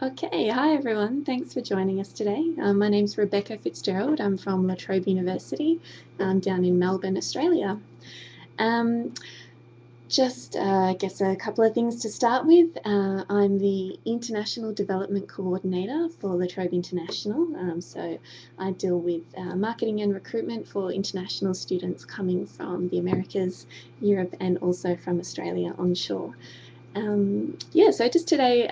Okay, hi everyone. Thanks for joining us today. My name's Rebecca Fitzgerald. I'm from Trobe University down in Melbourne, Australia. I guess a couple of things to start with. I'm the International Development Coordinator for Trobe International. So I deal with marketing and recruitment for international students coming from the Americas, Europe, and also from Australia onshore. So just today,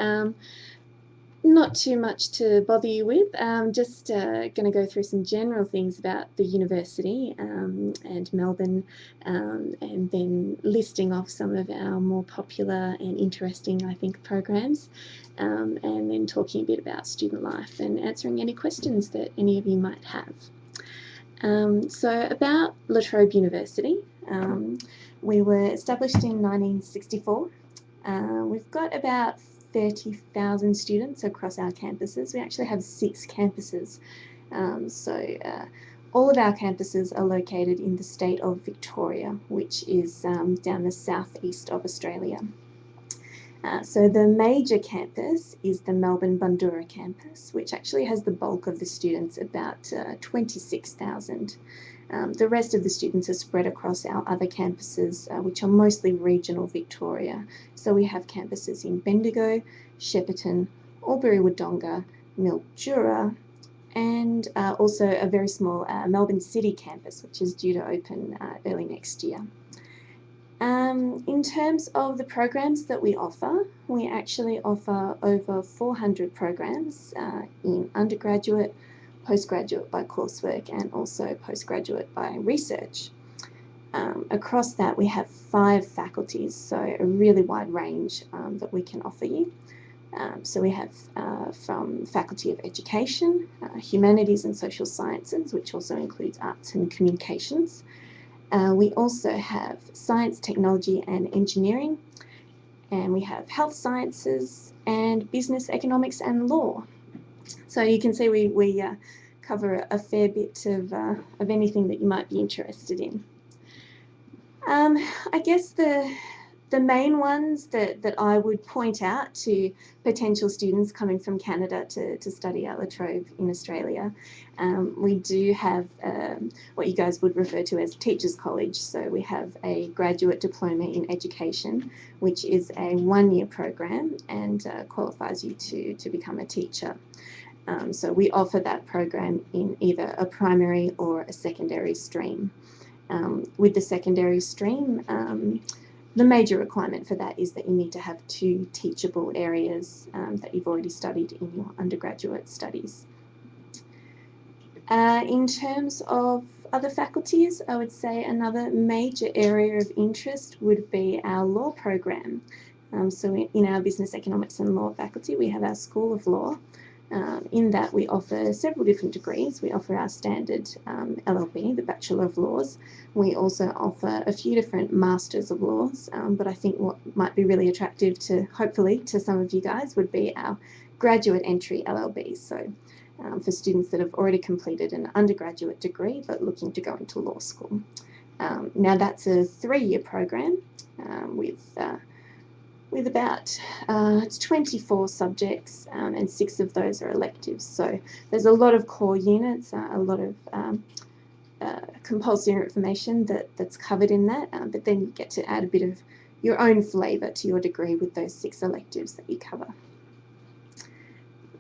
not too much to bother you with. Just going to go through some general things about the university and Melbourne, and then listing off some of our more popular and interesting, I think, programs, and then talking a bit about student life and answering any questions that any of you might have. So about La Trobe University, we were established in 1964. We've got about 30,000 students across our campuses. We actually have 6 campuses. All of our campuses are located in the state of Victoria, which is down the southeast of Australia. So the major campus is the Melbourne Bundoora campus, which actually has the bulk of the students, about 26,000. The rest of the students are spread across our other campuses, which are mostly regional Victoria. So we have campuses in Bendigo, Shepparton, Albury-Wodonga, Mildura, and also a very small Melbourne City campus, which is due to open early next year. In terms of the programs that we offer, we actually offer over 400 programs in undergraduate, postgraduate by coursework, and also postgraduate by research. Across that, we have 5 faculties, so a really wide range that we can offer you. So we have from Faculty of Education, Humanities and Social Sciences, which also includes Arts and Communications. We also have Science, Technology and Engineering, and we have Health Sciences and Business, Economics and Law. So you can see we cover a fair bit of anything that you might be interested in. I guess the main ones that I would point out to potential students coming from Canada to study at La Trobe in Australia, we do have what you guys would refer to as Teachers College. So we have a graduate diploma in education, which is a 1-year program and qualifies you to become a teacher. So we offer that program in either a primary or a secondary stream. With the secondary stream, the major requirement for that is that you need to have 2 teachable areas that you've already studied in your undergraduate studies. In terms of other faculties, I would say another major area of interest would be our law program. So in our Business, Economics and Law faculty, we have our School of Law. In that we offer several different degrees. We offer our standard LLB, the Bachelor of Laws. We also offer a few different Masters of Laws, but I think what might be really attractive hopefully to some of you guys would be our Graduate Entry LLB. So for students that have already completed an undergraduate degree but looking to go into law school. Now that's a 3-year program with about it's 24 subjects, and 6 of those are electives. So there's a lot of core units, a lot of compulsory information that's covered in that, but then you get to add a bit of your own flavour to your degree with those 6 electives that you cover.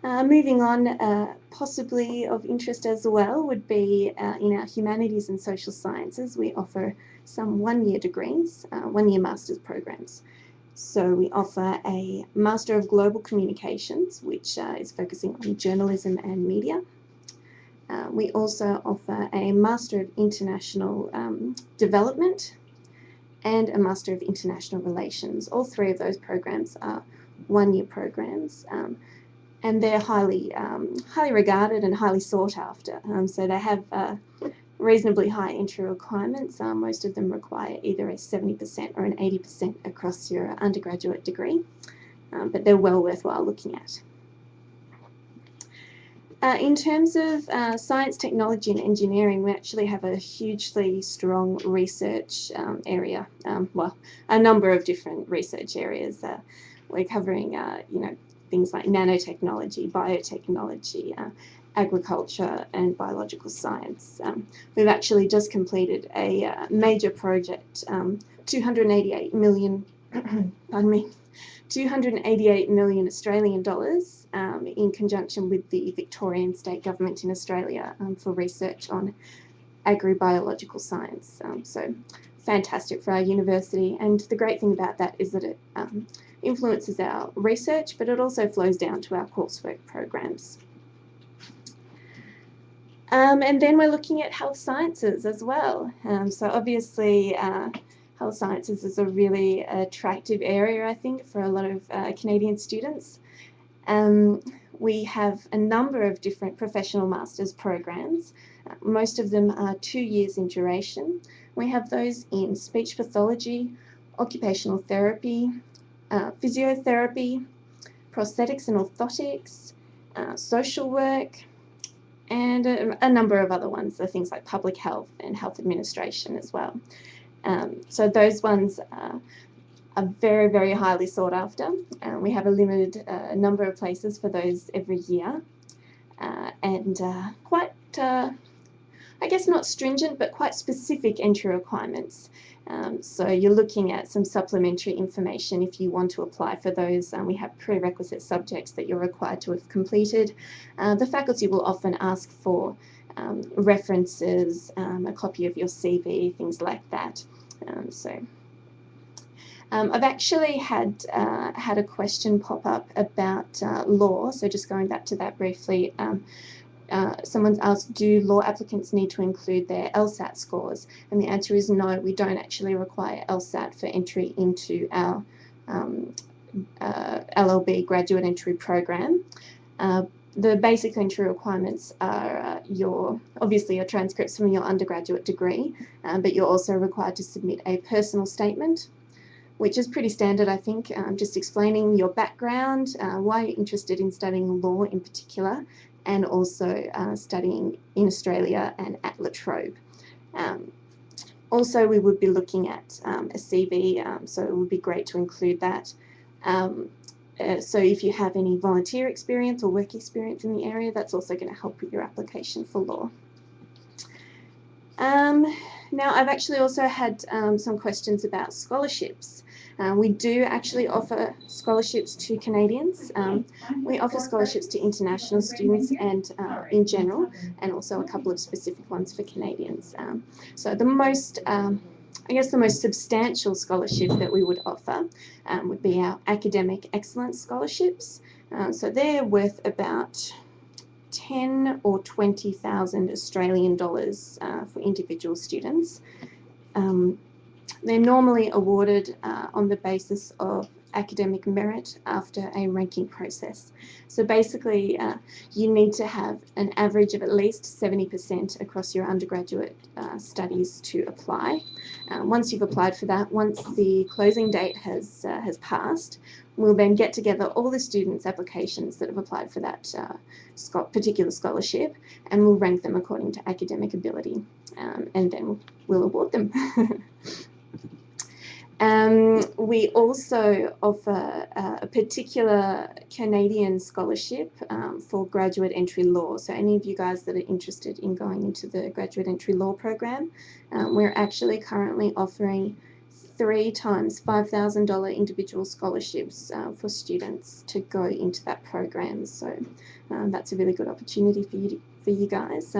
Moving on, possibly of interest as well would be in our Humanities and Social Sciences. We offer some 1-year degrees, 1-year master's programs. So we offer a Master of Global Communications, which is focusing on journalism and media. We also offer a Master of International Development and a Master of International Relations. All 3 of those programs are 1-year programs, and they're highly regarded and highly sought after. So they have reasonably high entry requirements. Most of them require either a 70% or an 80% across your undergraduate degree, but they're well worthwhile looking at. In terms of science, technology and engineering, we actually have a hugely strong research area, well, a number of different research areas. We're covering things like nanotechnology, biotechnology, agriculture and biological science. We've actually just completed a major project, 288 million, pardon me, 288 million Australian dollars in conjunction with the Victorian State Government in Australia for research on agribiological science. So fantastic for our university, and the great thing about that is that it influences our research, but it also flows down to our coursework programs. And then we're looking at health sciences as well. So obviously health sciences is a really attractive area, I think, for a lot of Canadian students. We have a number of different professional master's programs. Most of them are 2 years in duration. We have those in speech pathology, occupational therapy, physiotherapy, prosthetics and orthotics, social work, and a number of other ones, so things like public health and health administration as well. So those ones are very, very highly sought after. We have a limited number of places for those every year, and quite, I guess not stringent, but quite specific entry requirements. So you're looking at some supplementary information if you want to apply for those. We have prerequisite subjects that you're required to have completed. The faculty will often ask for references, a copy of your CV, things like that. I've actually had a question pop up about law, so just going back to that briefly. Someone's asked, do law applicants need to include their LSAT scores? And the answer is no, we don't actually require LSAT for entry into our LLB graduate entry program. The basic entry requirements are obviously your transcripts from your undergraduate degree, but you're also required to submit a personal statement, which is pretty standard, I think, just explaining your background, why you're interested in studying law in particular, and also studying in Australia and at La Trobe. Also, we would be looking at a CV, so it would be great to include that. So if you have any volunteer experience or work experience in the area, that's also going to help with your application for law. Now, I've actually also had some questions about scholarships. We do actually offer scholarships to Canadians. We offer scholarships to international students and in general, and also a couple of specific ones for Canadians. So the most, I guess the most substantial scholarship that we would offer would be our academic excellence scholarships. So they're worth about 10 or 20,000 Australian dollars for individual students. They're normally awarded on the basis of academic merit after a ranking process. So basically, you need to have an average of at least 70% across your undergraduate studies to apply. Once you've applied for that, once the closing date has passed, we'll then get together all the students' applications that have applied for that particular scholarship, and we'll rank them according to academic ability, and then we'll award them. We also offer a particular Canadian scholarship for graduate entry law. So any of you guys that are interested in going into the graduate entry law program, we're actually currently offering 3 times $5,000 individual scholarships for students to go into that program. So that's a really good opportunity for you guys.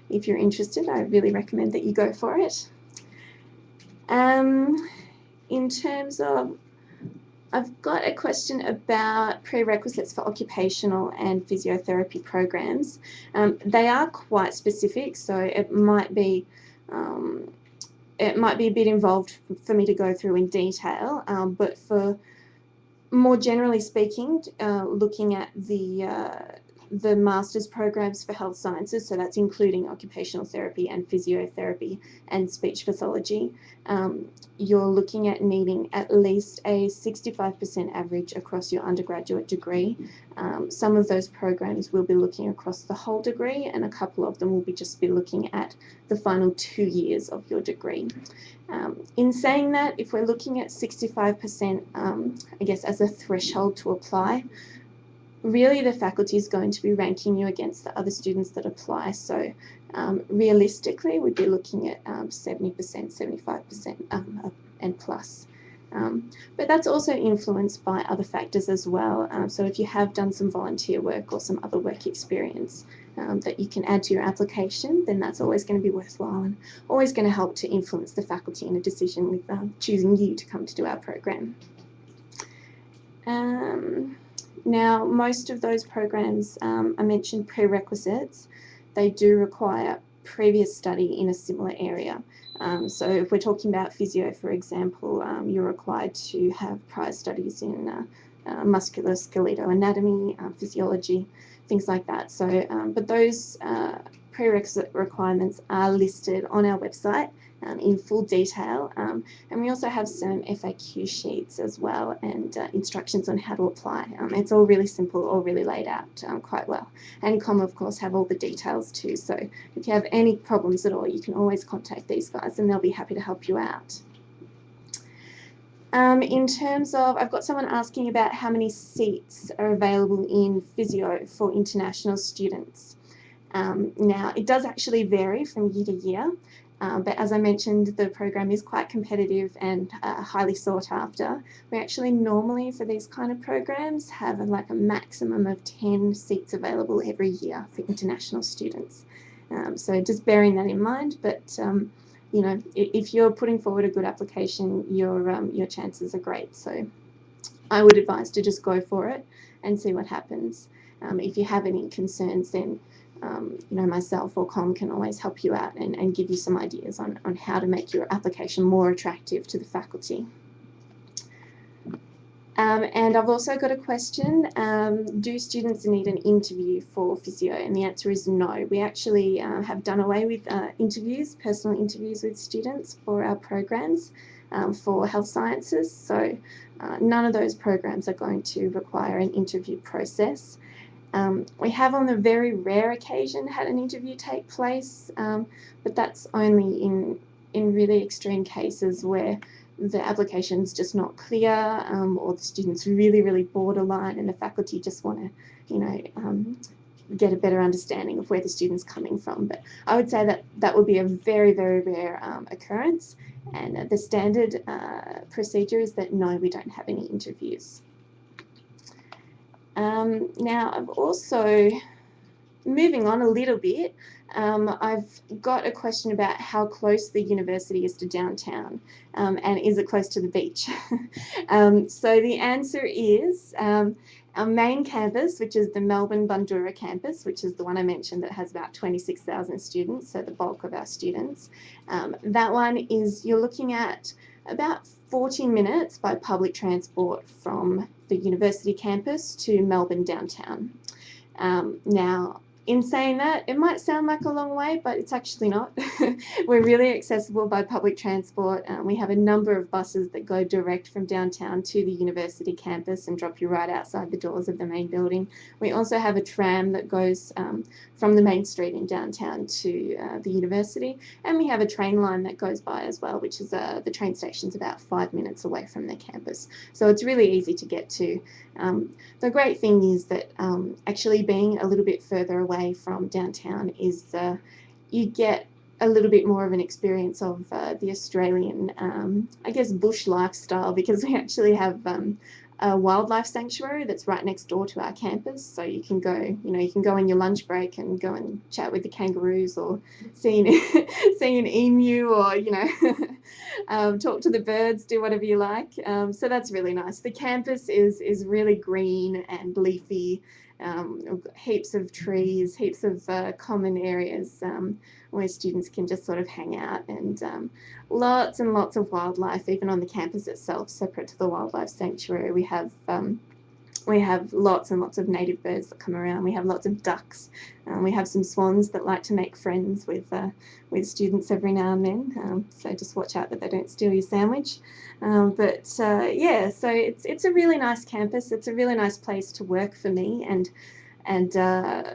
If you're interested, I really recommend that you go for it. In terms of, I've got a question about prerequisites for occupational and physiotherapy programs. They are quite specific, so it might be a bit involved for me to go through in detail, but for more generally speaking, looking at the master's programs for health sciences, so that's including occupational therapy and physiotherapy and speech pathology, you're looking at needing at least a 65% average across your undergraduate degree. Some of those programs will be looking across the whole degree, and a couple of them will just be looking at the final 2 years of your degree. In saying that, if we're looking at 65%, I guess as a threshold to apply, really the faculty is going to be ranking you against the other students that apply. So realistically, we'd be looking at 70%, 75% and plus. But that's also influenced by other factors as well. So if you have done some volunteer work or some other work experience that you can add to your application, then that's always going to be worthwhile and always going to help to influence the faculty in a decision with choosing you to come to do our program. Now, most of those programs, I mentioned prerequisites. They do require previous study in a similar area. So if we're talking about physio, for example, you're required to have prior studies in musculoskeletal anatomy, physiology, things like that. So, but those prerequisite requirements are listed on our website in full detail, and we also have some FAQ sheets as well and instructions on how to apply. It's all really simple, all really laid out quite well. And KOM, of course, have all the details too, so if you have any problems at all, you can always contact these guys and they'll be happy to help you out. In terms of, I've got someone asking about how many seats are available in physio for international students. Now, it does actually vary from year to year, but as I mentioned, the program is quite competitive and highly sought after. We actually normally, for these kind of programs, have like a maximum of 10 seats available every year for international students. So just bearing that in mind, but you know, if you're putting forward a good application, your chances are great. So I would advise to just go for it and see what happens. If you have any concerns, then you know, myself or KOM can always help you out and give you some ideas on how to make your application more attractive to the faculty. And I've also got a question, do students need an interview for physio? And the answer is no. We actually have done away with interviews, personal interviews with students for our programs for health sciences. So none of those programs are going to require an interview process. We have on a very rare occasion had an interview take place, but that's only in really extreme cases where the application's just not clear, or the student's really, really borderline and the faculty just want to, you know, get a better understanding of where the student's coming from. But I would say that that would be a very, very rare occurrence, and the standard procedure is that no, we don't have any interviews. Now, I've also, moving on a little bit, I've got a question about how close the university is to downtown, and is it close to the beach? So the answer is our main campus, which is the Melbourne Bundoora campus, which is the one I mentioned that has about 26,000 students, so the bulk of our students. That one is, you're looking at about 40 minutes by public transport from the university campus to Melbourne downtown. Now, in saying that, it might sound like a long way, but it's actually not. We're really accessible by public transport. We have a number of buses that go direct from downtown to the university campus and drop you right outside the doors of the main building. We also have a tram that goes from the main street in downtown to the university, and we have a train line that goes by as well, which is the train station's about 5 minutes away from the campus. So it's really easy to get to. The great thing is that actually being a little bit further away from downtown is you get a little bit more of an experience of the Australian, I guess, bush lifestyle, because we actually have a wildlife sanctuary that's right next door to our campus. So you can go, you know, you can go on your lunch break and go and chat with the kangaroos, or see an emu, or, you know, talk to the birds, do whatever you like. So that's really nice. The campus is really green and leafy. Heaps of trees, heaps of common areas where students can just sort of hang out, and lots and lots of wildlife even on the campus itself. Separate to the wildlife sanctuary, we have lots and lots of native birds that come around. We have lots of ducks. We have some swans that like to make friends with students every now and then. So just watch out that they don't steal your sandwich. Yeah, so it's a really nice campus. It's a really nice place to work for me, and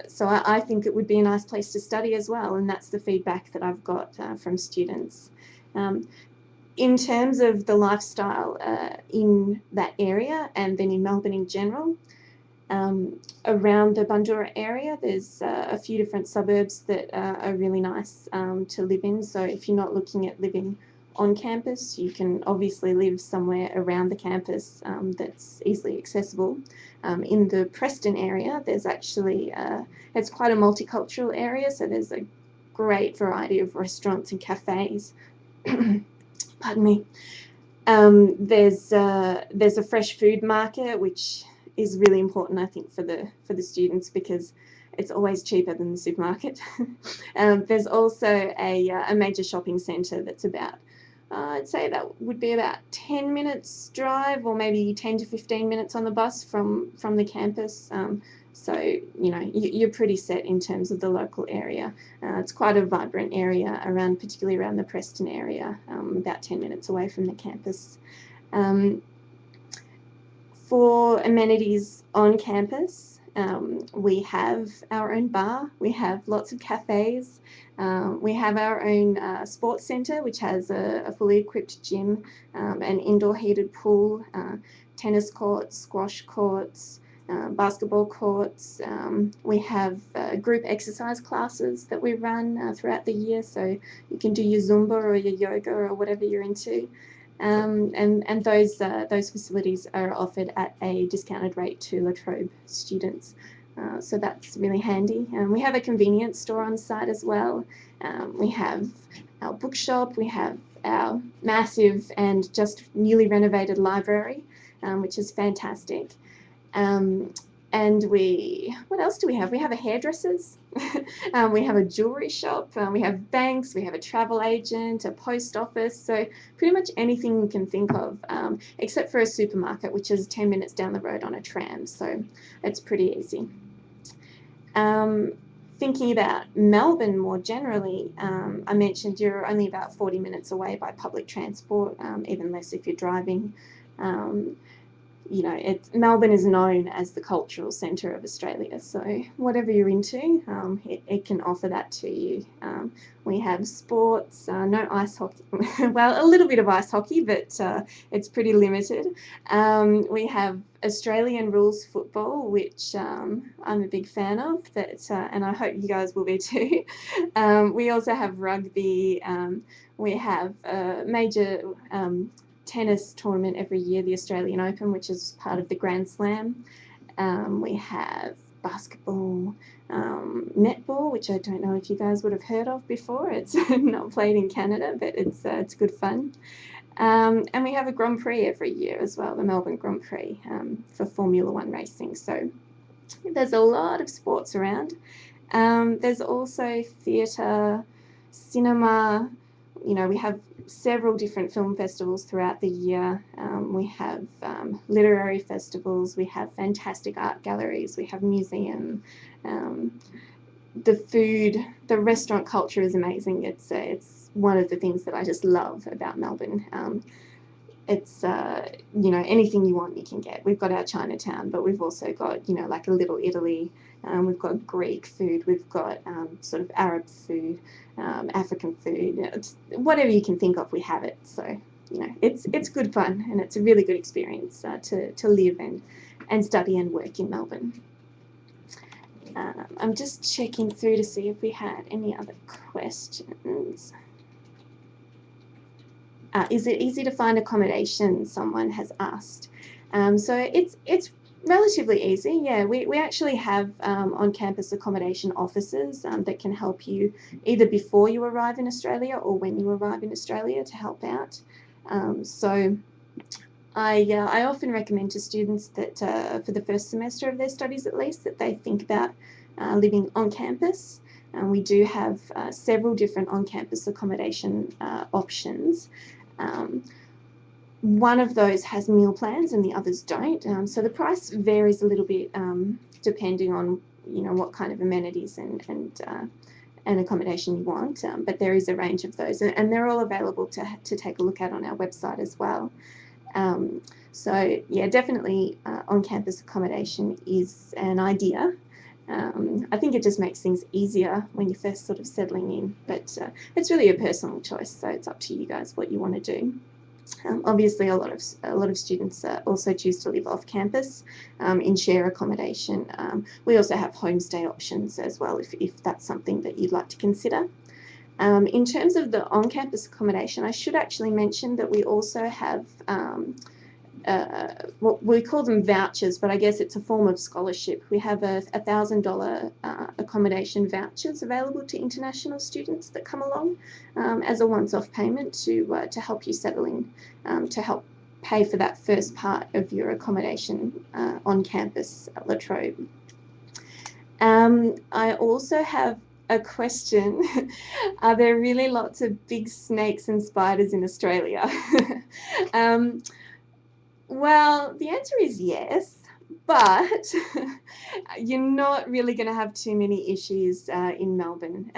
so I think it would be a nice place to study as well. And that's the feedback that I've got from students. In terms of the lifestyle in that area and then in Melbourne in general, Around the Bundoora area, there's a few different suburbs that are really nice to live in. So if you're not looking at living on campus, you can obviously live somewhere around the campus that's easily accessible. In the Preston area, there's actually, it's quite a multicultural area, so there's a great variety of restaurants and cafes. Pardon me. There's a fresh food market, which is really important, I think, for the students, because it's always cheaper than the supermarket. There's also a major shopping centre that's about, I'd say that would be about 10 minutes drive, or maybe 10 to 15 minutes on the bus from the campus. So, you know, you're pretty set in terms of the local area. It's quite a vibrant area, particularly around the Preston area, about 10 minutes away from the campus. For amenities on campus, we have our own bar, we have lots of cafes, we have our own sports centre, which has a fully equipped gym, an indoor heated pool, tennis courts, squash courts, basketball courts. We have group exercise classes that we run throughout the year, so you can do your Zumba or your yoga or whatever you're into. And those facilities are offered at a discounted rate to La Trobe students. So that's really handy. We have a convenience store on site as well. We have our bookshop, we have our massive and just newly renovated library, which is fantastic. And what else do we have? We have a hairdresser's, we have a jewellery shop, we have banks, we have a travel agent, a post office, so pretty much anything you can think of, except for a supermarket, which is 10 minutes down the road on a tram, so it's pretty easy. Thinking about Melbourne more generally, I mentioned you're only about 40 minutes away by public transport, even less if you're driving. You know, Melbourne is known as the cultural centre of Australia, so whatever you're into, it can offer that to you. We have sports, no ice hockey, well, a little bit of ice hockey, but it's pretty limited. We have Australian rules football, which I'm a big fan of, and I hope you guys will be too. We also have rugby. We have a major tennis tournament every year, the Australian Open, which is part of the Grand Slam. We have basketball, netball, which I don't know if you guys would have heard of before. It's not played in Canada, but it's good fun. And we have a Grand Prix every year as well, the Melbourne Grand Prix, for Formula One racing. So there's a lot of sports around. There's also theatre, cinema. You know, we have several different film festivals throughout the year. We have literary festivals, we have fantastic art galleries, we have museum. The food, the restaurant culture is amazing. It's one of the things that I just love about Melbourne. It's, you know, anything you want you can get. We've got our Chinatown, but we've also got, you know, like a Little Italy. We've got Greek food, we've got sort of Arab food, African food, you know, whatever you can think of, we have it. So, you know, it's good fun, and it's a really good experience to live and study and work in Melbourne. I'm just checking through to see if we had any other questions. Is it easy to find accommodation? Someone has asked. So it's relatively easy. Yeah, we actually have on-campus accommodation officers that can help you either before you arrive in Australia or when you arrive in Australia to help out. So I often recommend to students that for the first semester of their studies at least, that they think about living on campus. We do have several different on-campus accommodation options. One of those has meal plans and the others don't. So the price varies a little bit depending on, you know, what kind of amenities and accommodation you want. But there is a range of those, and they're all available to take a look at on our website as well. So yeah, definitely on-campus accommodation is an idea. I think it just makes things easier when you're first sort of settling in, but it's really a personal choice, so it's up to you guys what you want to do. Obviously, a lot of students also choose to live off campus in share accommodation. We also have homestay options as well, if that's something that you'd like to consider. In terms of the on-campus accommodation, I should actually mention that we also have what we call them vouchers, but I guess it's a form of scholarship. We have a $1,000 accommodation vouchers available to international students that come along as a once-off payment to help you settle in, to help pay for that first part of your accommodation on campus at La Trobe. I also have a question. Are there really lots of big snakes and spiders in Australia? Well, the answer is yes, but you're not really going to have too many issues in Melbourne.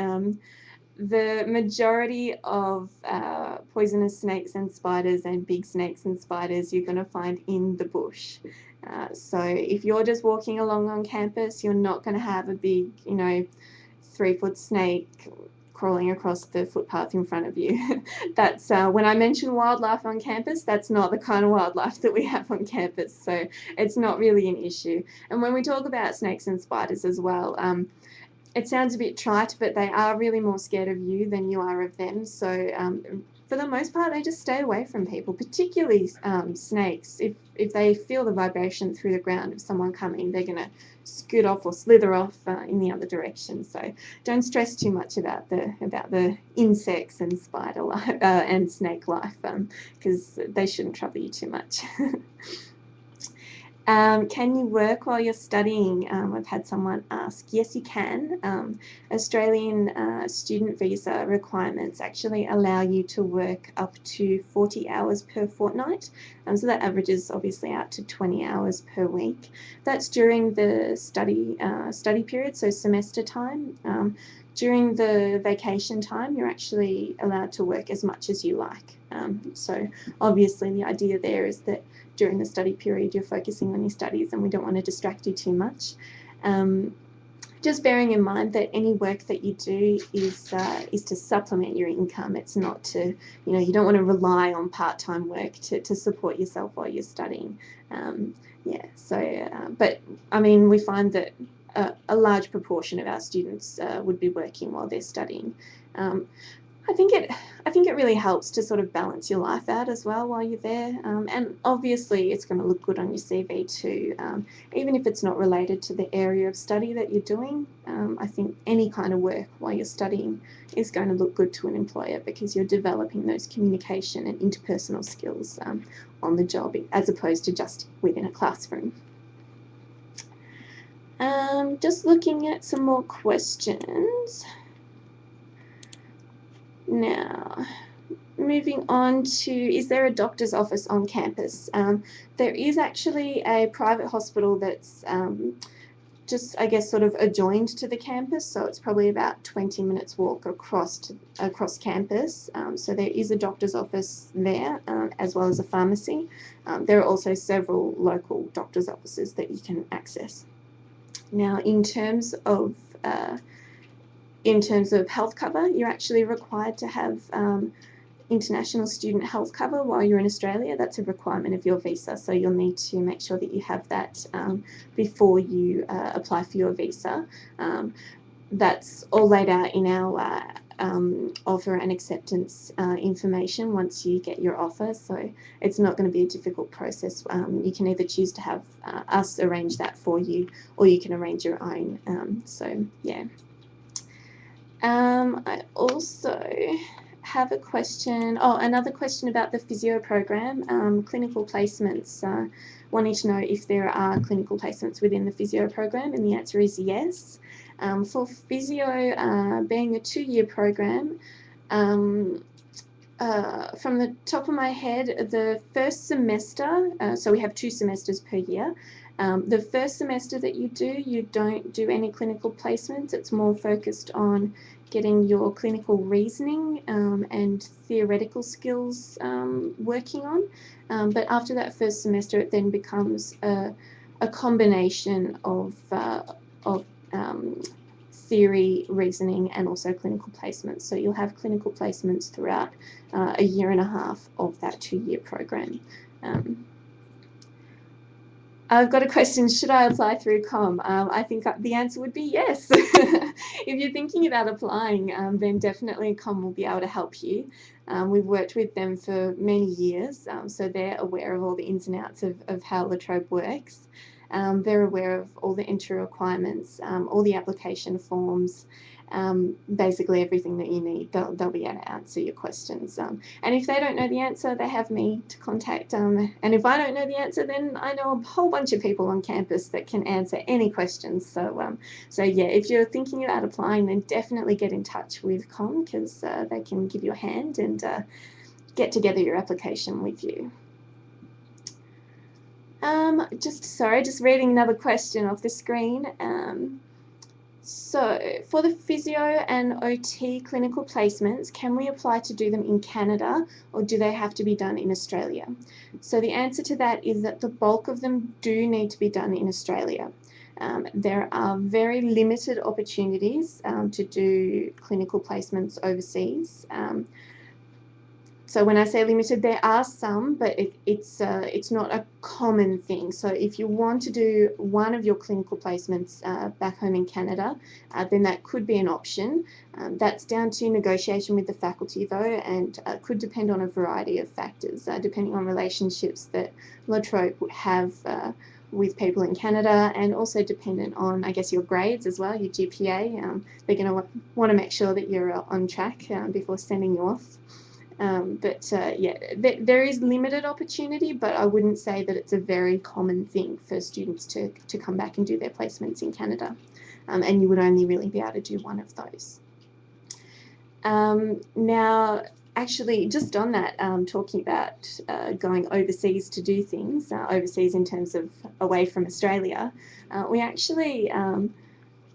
The majority of poisonous snakes and spiders and big snakes and spiders you're going to find in the bush. So if you're just walking along on campus, you're not going to have a big, 3-foot snake crawling across the footpath in front of you. That's when I mention wildlife on campus, that's not the kind of wildlife that we have on campus, so it's not really an issue. And when we talk about snakes and spiders as well, it sounds a bit trite, but they are really more scared of you than you are of them. So for the most part, they just stay away from people, particularly snakes. If they feel the vibration through the ground of someone coming, they're going to scoot off or slither off in the other direction. So don't stress too much about the insects and spider life and snake life, because they shouldn't trouble you too much. Can you work while you're studying? I've had someone ask. Yes, you can. Australian student visa requirements actually allow you to work up to 40 hours per fortnight. So that averages obviously out to 20 hours per week. That's during the study period, so semester time. During the vacation time, you're actually allowed to work as much as you like. So obviously the idea there is that during the study period you're focusing on your studies and we don't want to distract you too much. Just bearing in mind that any work that you do is to supplement your income. It's not to, you don't want to rely on part-time work to support yourself while you're studying. But I mean, we find that a large proportion of our students would be working while they're studying. I think it really helps to sort of balance your life out as well while you're there, and obviously it's going to look good on your CV too, even if it's not related to the area of study that you're doing. I think any kind of work while you're studying is going to look good to an employer because you're developing those communication and interpersonal skills on the job as opposed to just within a classroom. Just looking at some more questions. Now, moving on to, is there a doctor's office on campus? There is actually a private hospital that's just, I guess, sort of adjoined to the campus, so it's probably about 20 minutes walk across campus. So there is a doctor's office there, as well as a pharmacy. There are also several local doctor's offices that you can access. Now, in terms of health cover, you're actually required to have international student health cover while you're in Australia. That's a requirement of your visa, so you'll need to make sure that you have that before you apply for your visa. That's all laid out in our offer and acceptance information once you get your offer, so it's not going to be a difficult process. You can either choose to have us arrange that for you, or you can arrange your own. So yeah. I also have a question, another question about the physio program, clinical placements. Wanting to know if there are clinical placements within the physio program, and the answer is yes. For physio, being a 2-year program, from the top of my head, the first semester, so we have 2 semesters per year. The first semester that you don't do any clinical placements. It's more focused on getting your clinical reasoning and theoretical skills working on. But after that first semester, it then becomes a combination of theory, reasoning, and also clinical placements. So you'll have clinical placements throughout a year and a half of that 2-year program. I've got a question, should I apply through KOM? I think the answer would be yes. If you're thinking about applying, then definitely KOM will be able to help you. We've worked with them for many years, so they're aware of all the ins and outs of how La Trobe works. They're aware of all the entry requirements, all the application forms, basically everything that you need. They'll be able to answer your questions. And if they don't know the answer, they have me to contact. And if I don't know the answer, then I know a whole bunch of people on campus that can answer any questions. So yeah, if you're thinking about applying, then definitely get in touch with KOM, because they can give you a hand and get together your application with you. Just reading another question off the screen. So for the physio and OT clinical placements, can we apply to do them in Canada, or do they have to be done in Australia? So the answer to that is that the bulk of them do need to be done in Australia. There are very limited opportunities to do clinical placements overseas. So when I say limited, there are some, but it's not a common thing. So if you want to do one of your clinical placements back home in Canada, then that could be an option. That's down to negotiation with the faculty though, and could depend on a variety of factors, depending on relationships that La Trobe have with people in Canada, and also dependent on, I guess, your grades as well, your GPA. They're going to want to make sure that you're on track before sending you off. Yeah, there is limited opportunity, but I wouldn't say that it's a very common thing for students to come back and do their placements in Canada. And you would only really be able to do one of those. Now, actually, just on that, talking about going overseas to do things, overseas in terms of away from Australia, we actually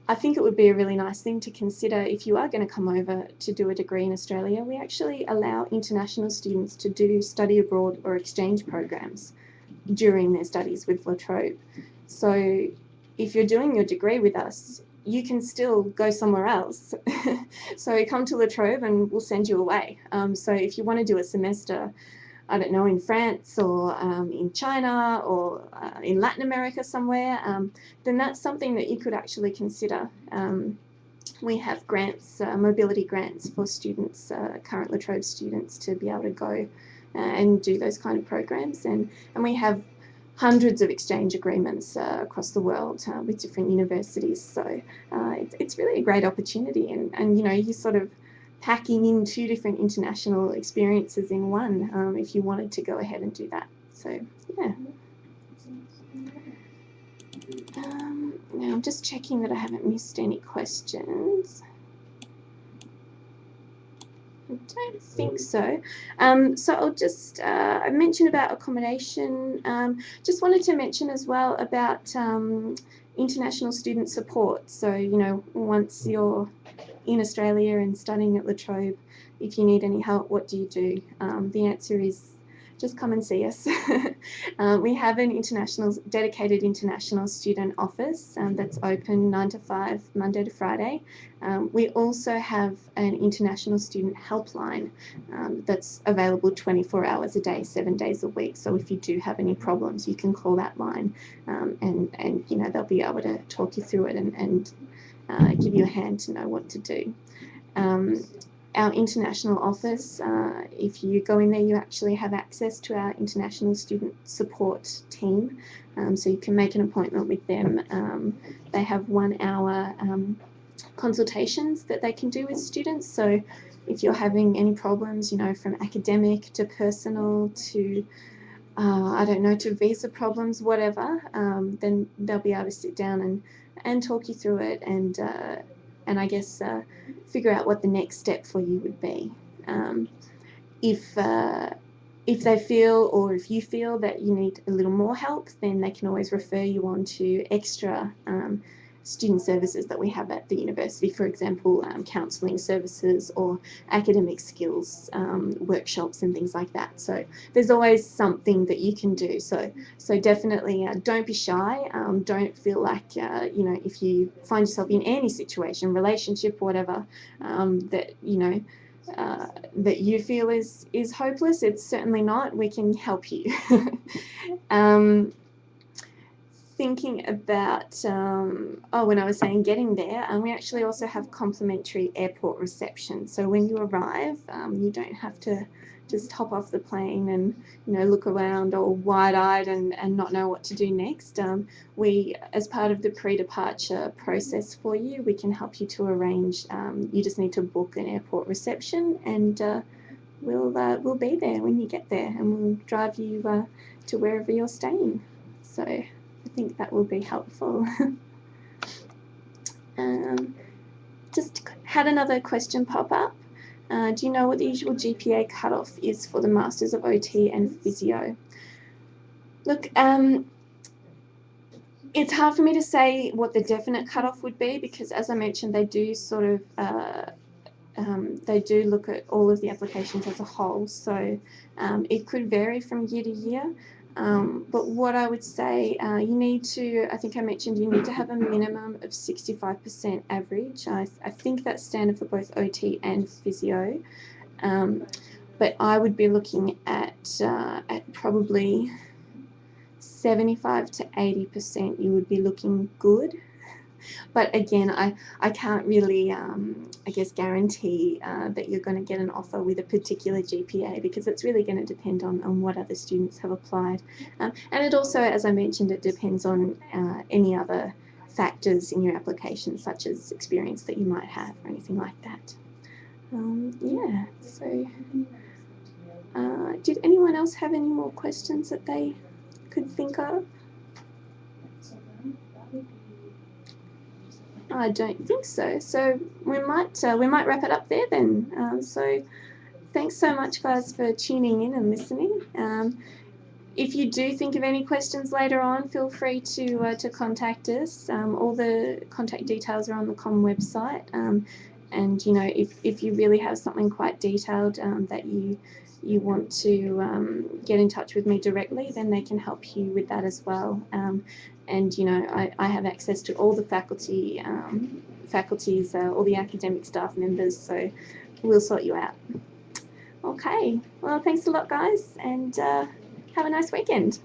I think it would be a really nice thing to consider if you are going to come over to do a degree in Australia. We actually allow international students to do study abroad or exchange programs during their studies with La Trobe. So if you're doing your degree with us, you can still go somewhere else. So come to La Trobe and we'll send you away. So if you want to do a semester, I don't know, in France or in China or in Latin America somewhere, then that's something that you could actually consider. We have grants, mobility grants for students, current La Trobe students, to be able to go and do those kind of programs. And we have hundreds of exchange agreements across the world with different universities. So it's really a great opportunity. And you know, you sort of packing in 2 different international experiences in one if you wanted to go ahead and do that. So yeah. Now I'm just checking that I haven't missed any questions. I don't think so. So I'll just I mentioned about accommodation. Just wanted to mention as well about international student support. So, you know, once you're in Australia and studying at La Trobe, if you need any help, what do you do? The answer is just come and see us. We have an dedicated international student office that's open 9 to 5, Monday to Friday. We also have an international student helpline that's available 24 hours a day, 7 days a week. So if you do have any problems, you can call that line, and you know, they'll be able to talk you through it and give you a hand to know what to do. Our international office, if you go in there, you actually have access to our international student support team. So you can make an appointment with them. They have 1 hour consultations that they can do with students. So if you're having any problems, you know, from academic to personal to, I don't know, to visa problems, whatever, then they'll be able to sit down and talk you through it and I guess figure out what the next step for you would be. If they feel, or if you feel that you need a little more help, then they can always refer you on to extra student services that we have at the university, for example, counselling services or academic skills workshops and things like that. So there's always something that you can do. So definitely don't be shy. Don't feel like, you know, if you find yourself in any situation, relationship, whatever, that, you know, that you feel is hopeless. It's certainly not. We can help you. Thinking about, when I was saying getting there, we actually also have complimentary airport reception. So when you arrive, you don't have to just hop off the plane and, you know, look around all wide-eyed and not know what to do next. We, as part of the pre-departure process for you, we can help you to arrange, you just need to book an airport reception, and we'll be there when you get there, and we'll drive you to wherever you're staying. So I think that will be helpful. Just had another question pop up. Do you know what the usual GPA cutoff is for the Masters of OT and Physio? Look, it's hard for me to say what the definite cutoff would be, because as I mentioned, they do sort of they do look at all of the applications as a whole, so it could vary from year to year. But what I would say, you need to, I think I mentioned, you need to have a minimum of 65% average. I think that's standard for both OT and Physio. But I would be looking at probably 75 to 80%. You would be looking good. But again, I can't really, I guess, guarantee that you're going to get an offer with a particular GPA, because it's really going to depend on what other students have applied. And it also, as I mentioned, it depends on any other factors in your application, such as experience that you might have or anything like that. Yeah, so did anyone else have any more questions that they could think of? I don't think so. So we might wrap it up there then. So thanks so much, guys, for tuning in and listening. If you do think of any questions later on, feel free to contact us. All the contact details are on the KOM website. And you know, if you really have something quite detailed that you want to get in touch with me directly, then they can help you with that as well. And you know, I have access to all the faculties, all the academic staff members, so we'll sort you out. Okay, well, thanks a lot, guys, and have a nice weekend.